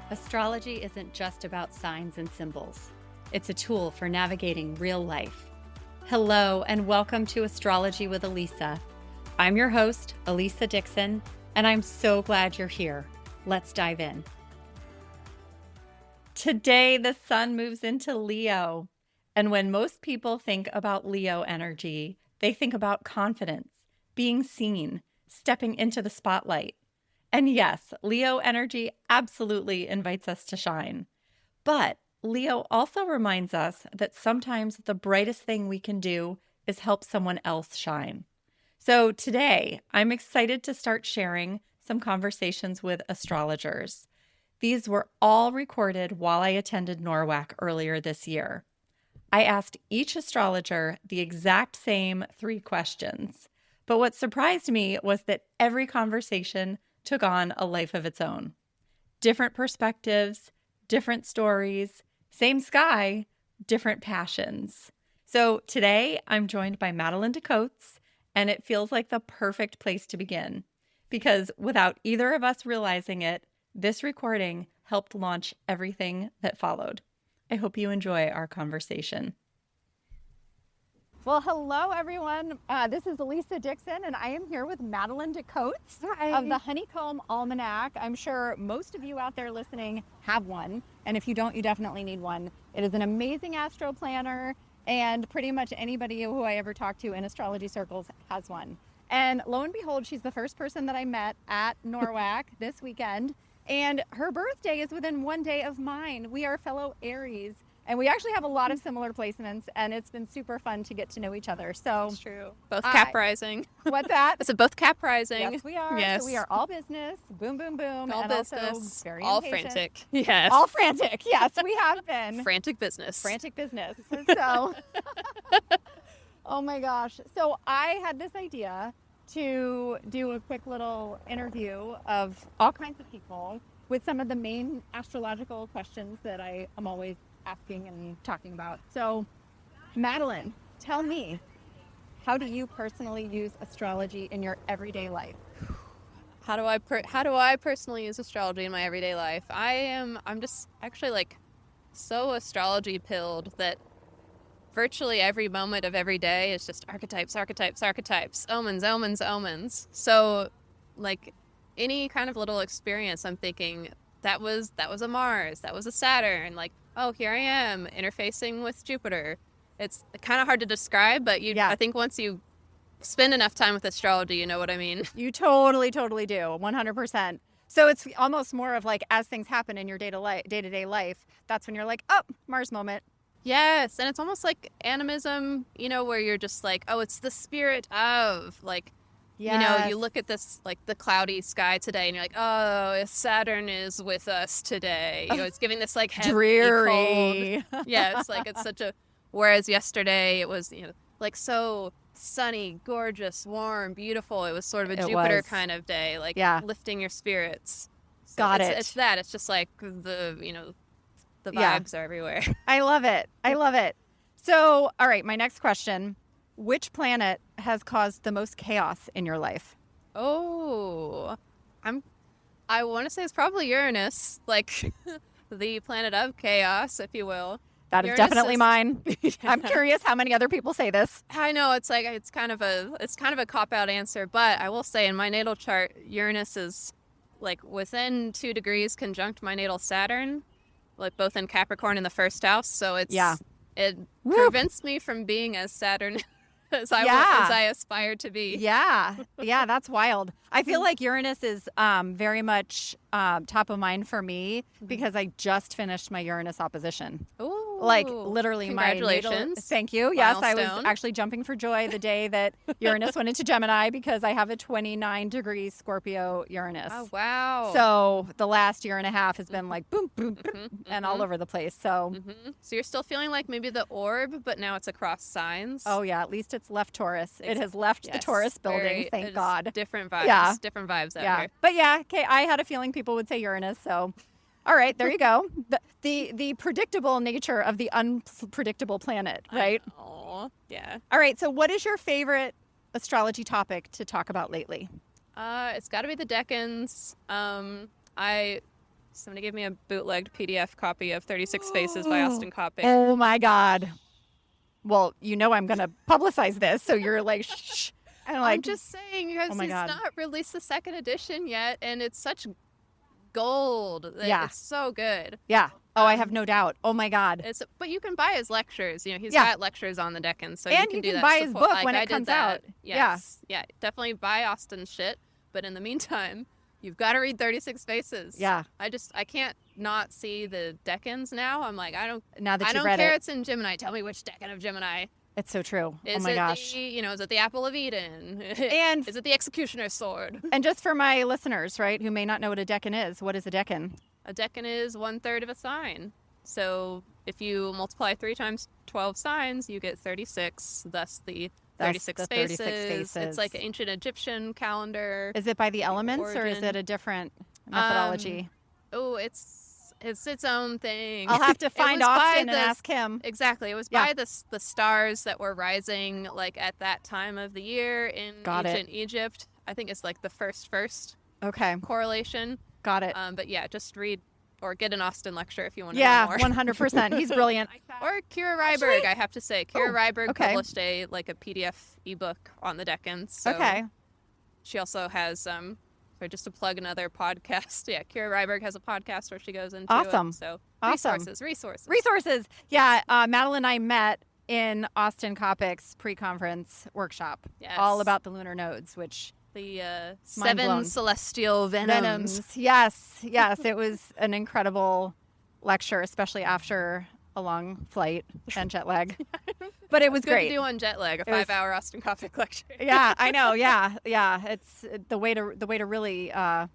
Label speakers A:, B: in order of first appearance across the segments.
A: Astrology isn't just about signs and symbols. It's a tool for navigating real life. Hello, and welcome to Astrology with Alisa. I'm your host, Alisa Dixon, and I'm so glad you're here. Let's dive in. Today, the sun moves into Leo. And when most people think about Leo energy, they think about confidence, being seen, stepping into the spotlight. And yes, Leo energy absolutely invites us to shine. But Leo also reminds us that sometimes the brightest thing we can do is help someone else shine. So today, I'm excited to start sharing some conversations with astrologers. These were all recorded while I attended NORWAC earlier this year. I asked each astrologer the exact same 3 questions. But what surprised me was that every conversation took on a life of its own. Different perspectives, different stories, same sky, different passions. So today I'm joined by Madeline DeCotes, and it feels like the perfect place to begin because without either of us realizing it, this recording helped launch everything that followed. I hope you enjoy our conversation. Well, hello, everyone. This is Alisa Dixon, and I am here with Madeline DeCotes of the Honeycomb Almanac. I'm sure most of you out there listening have one, and if you don't, you definitely need one. It is an amazing astro planner, and pretty much anybody who I ever talk to in astrology circles has one. And lo and behold, she's the first person that I met at NORWAC this weekend, and her birthday is within one day of mine. We are fellow Aries. And we actually have a lot of similar placements, and it's been super fun to get to know each other. So
B: it's true. Both Cap rising.
A: What's that?
B: I said both Cap rising.
A: Yes, we are.
B: Yes.
A: So we are all business. Boom, boom, boom.
B: All
A: and
B: business.
A: Also very
B: all
A: impatient.
B: frantic. Yes.
A: All frantic. Yes, we have been.
B: Frantic business.
A: Frantic business. So, oh my gosh. So I had this idea to do a quick little interview of all kinds of people with some of the main astrological questions that I am always asking and talking about. So, Madeline, tell me, how do you personally use astrology in your everyday life?
B: How do I personally use astrology in my everyday life? I'm just actually like so astrology pilled that virtually every moment of every day is just archetypes, omens. So, like any kind of little experience, I'm thinking that was a Mars, that was a Saturn, like, oh, here I am interfacing with Jupiter. It's kind of hard to describe, but I think once you spend enough time with astrology, you know what I mean.
A: You totally do, 100%. So it's almost more of like as things happen in your day-to-day life, that's when you're like, oh, Mars moment.
B: Yes, and it's almost like animism, where you're just like, oh, it's the spirit of, like, yes. You look at this, like, the cloudy sky today, and you're like, oh, Saturn is with us today. It's giving this, like, heavy,
A: dreary.
B: Cold. Yeah, it's like, it's such a... Whereas yesterday, it was, like, so sunny, gorgeous, warm, beautiful. It was sort of a Jupiter kind of day, like, lifting your spirits. So
A: Got it.
B: It's that. It's just, like, the vibes are everywhere.
A: I love it. So, all right, my next question. Which planet has caused the most chaos in your life?
B: Oh, I want to say it's probably Uranus, like the planet of chaos, if you will.
A: That is definitely mine. Yeah. I'm curious how many other people say this.
B: I know it's kind of a cop-out answer, but I will say in my natal chart, Uranus is like within 2 degrees conjunct my natal Saturn, like both in Capricorn in the first house. So it prevents me from being as Saturn as I aspire to be.
A: Yeah, that's wild. I feel like Uranus is very much top of mind for me because I just finished my Uranus opposition.
B: Ooh,
A: like literally
B: congratulations.
A: Thank you.
B: Milestone.
A: Yes, I was actually jumping for joy the day that Uranus went into Gemini because I have a 29-degree Scorpio Uranus.
B: Oh, wow.
A: So the last year and a half has been like boom, boom, boom, and all over the place. So
B: you're still feeling like maybe the orb, but now it's across signs.
A: Oh, yeah. At least it's left Taurus. It has left the Taurus building. Thank God.
B: Different vibes. Different vibes out here.
A: But okay, I had a feeling people would say Uranus, so all right, there you go. The predictable nature of the unpredictable planet, right?
B: Oh, yeah.
A: All right, so what is your favorite astrology topic to talk about lately?
B: It's got to be the decans. I Somebody gave me a bootlegged PDF copy of 36 Faces by Austin Coppock.
A: Oh my God. Well, I'm going to publicize this. So you're like, shh. And
B: I'm just saying, because
A: oh my
B: he's
A: God.
B: not released the second edition yet, and it's such gold.
A: Yeah.
B: It's so good.
A: Yeah. Oh, I have no doubt. Oh my God.
B: But you can buy his lectures. He's got lectures on the Deccan, so
A: and
B: you can do that.
A: Buy his book
B: like
A: when it comes out.
B: Yes. Yeah. Definitely buy Austin's shit. But in the meantime, you've got to read 36 Faces.
A: Yeah.
B: I can't not see the Decans now. I'm like, I don't
A: care
B: it's in Gemini. Tell me which Deccan of Gemini.
A: It's so true.
B: Is
A: oh my gosh.
B: Is it the Apple of Eden?
A: And
B: is it the Executioner's Sword?
A: And just for my listeners, right, who may not know what a Deccan is, what is a Deccan?
B: A Deccan is 1/3 of a sign. So if you multiply 3 times 12 signs, you get 36. Thus the 36 faces. It's like an ancient Egyptian calendar.
A: Is it by the elements or is it a different methodology?
B: It's its own thing.
A: I'll have to find Austin and ask him.
B: Exactly. It was by the stars that were rising like at that time of the year in ancient Egypt. I think it's like the first correlation.
A: Got it.
B: But yeah, just read or get an Austin lecture if you want to know more.
A: Yeah, 100%. He's brilliant.
B: Or Kira Ryberg, I have to say. Kira Ryberg published a PDF ebook on the Deccan. So she also has just to plug another podcast. Yeah, Kira Ryberg has a podcast where she goes into it. So resources. Yeah, Madeline and I met in Austin Coppock's pre-conference workshop. Yes.
A: All about the lunar nodes, which
B: the 7 celestial venoms.
A: Yes. It was an incredible lecture, especially after a long flight and jet lag. But it was
B: good
A: great
B: to do on jet lag, a 5-hour Austin Coppock lecture.
A: Yeah, I know. Yeah. It's the way to really. I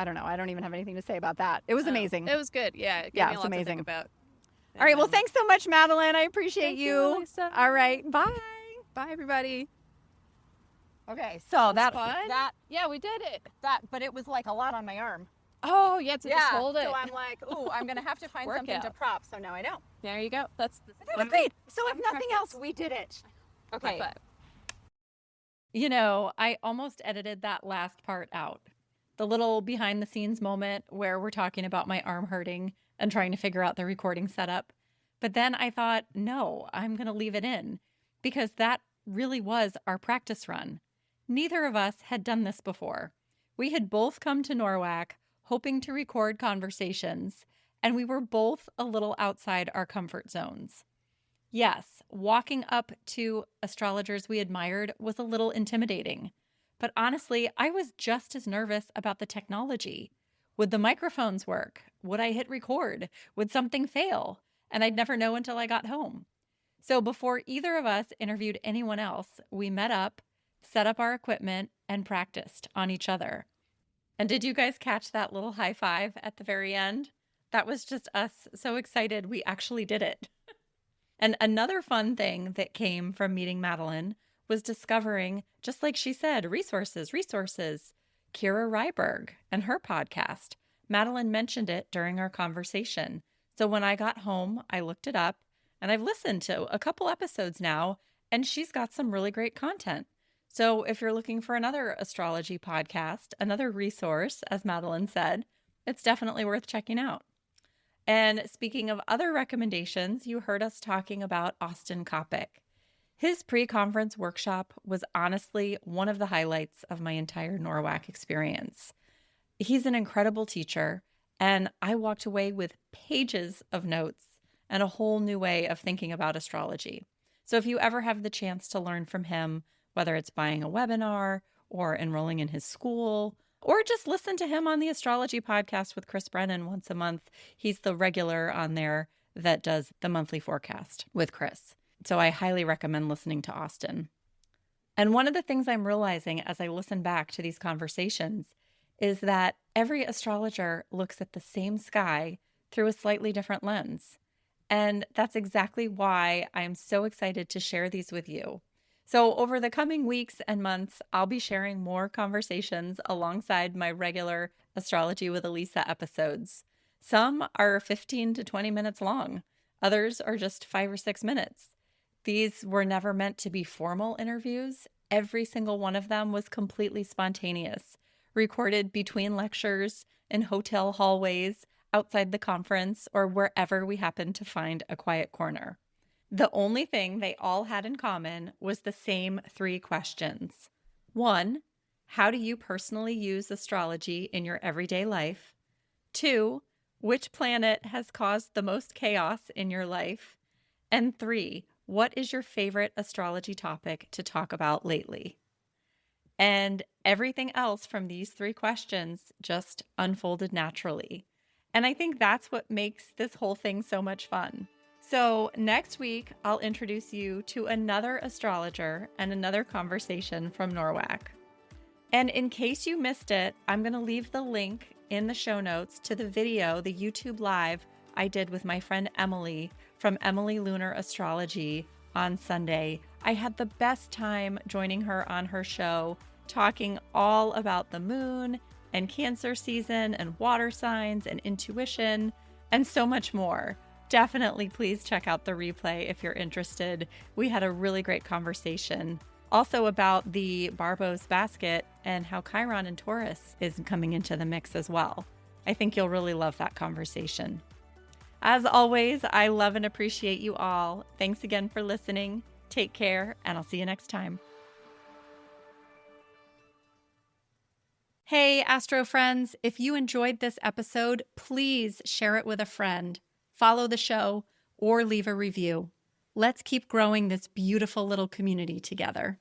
A: don't know. I don't even have anything to say about that. It was amazing.
B: It was good. Yeah. It gave me a lot to think about.
A: All right. Well, thanks so much, Madeline. I appreciate you.
B: Alisa.
A: All right. Bye.
B: Bye, everybody.
A: Okay. So that
B: yeah, we did it.
A: But it was like a lot on my arm.
B: Oh, you had to just hold it.
A: So I'm like, I'm going to have to find something to prop. So now I know.
B: There you go. That's
A: great. So if nothing else, we did it. Okay. I almost edited that last part out. The little behind the scenes moment where we're talking about my arm hurting and trying to figure out the recording setup. But then I thought, no, I'm going to leave it in because that really was our practice run. Neither of us had done this before. We had both come to NORWAC hoping to record conversations, and we were both a little outside our comfort zones. Yes, walking up to astrologers we admired was a little intimidating, but honestly, I was just as nervous about the technology. Would the microphones work? Would I hit record? Would something fail? And I'd never know until I got home. So before either of us interviewed anyone else, we met up, set up our equipment, and practiced on each other. And did you guys catch that little high five at the very end? That was just us so excited we actually did it. And another fun thing that came from meeting Madeline was discovering, just like she said, resources. Kira Ryberg and her podcast. Madeline mentioned it during our conversation. So when I got home, I looked it up and I've listened to a couple episodes now, and she's got some really great content. So if you're looking for another astrology podcast, another resource, as Madeline said, it's definitely worth checking out. And speaking of other recommendations, you heard us talking about Austin Coppock. His pre-conference workshop was honestly one of the highlights of my entire NORWAC experience. He's an incredible teacher, and I walked away with pages of notes and a whole new way of thinking about astrology. So if you ever have the chance to learn from him, whether it's buying a webinar or enrolling in his school, or just listen to him on the Astrology Podcast with Chris Brennan once a month. He's the regular on there that does the monthly forecast with Chris. So I highly recommend listening to Austin. And one of the things I'm realizing as I listen back to these conversations is that every astrologer looks at the same sky through a slightly different lens. And that's exactly why I'm so excited to share these with you. So over the coming weeks and months, I'll be sharing more conversations alongside my regular Astrology with Alisa episodes. Some are 15 to 20 minutes long. Others are just 5 or 6 minutes. These were never meant to be formal interviews. Every single one of them was completely spontaneous, recorded between lectures, in hotel hallways, outside the conference, or wherever we happen to find a quiet corner. The only thing they all had in common was the same 3 questions. 1, how do you personally use astrology in your everyday life? 2, which planet has caused the most chaos in your life? And 3, what is your favorite astrology topic to talk about lately? And everything else from these 3 questions just unfolded naturally. And I think that's what makes this whole thing so much fun. So next week, I'll introduce you to another astrologer and another conversation from NORWAC. And in case you missed it, I'm going to leave the link in the show notes to the video, the YouTube Live I did with my friend Emily from Emily Lunar Astrology on Sunday. I had the best time joining her on her show, talking all about the moon and Cancer season and water signs and intuition and so much more. Definitely please check out the replay if you're interested. We had a really great conversation. Also about the Barbos basket and how Chiron and Taurus is coming into the mix as well. I think you'll really love that conversation. As always, I love and appreciate you all. Thanks again for listening. Take care, and I'll see you next time. Hey, Astro friends, if you enjoyed this episode, please share it with a friend. Follow the show, or leave a review. Let's keep growing this beautiful little community together.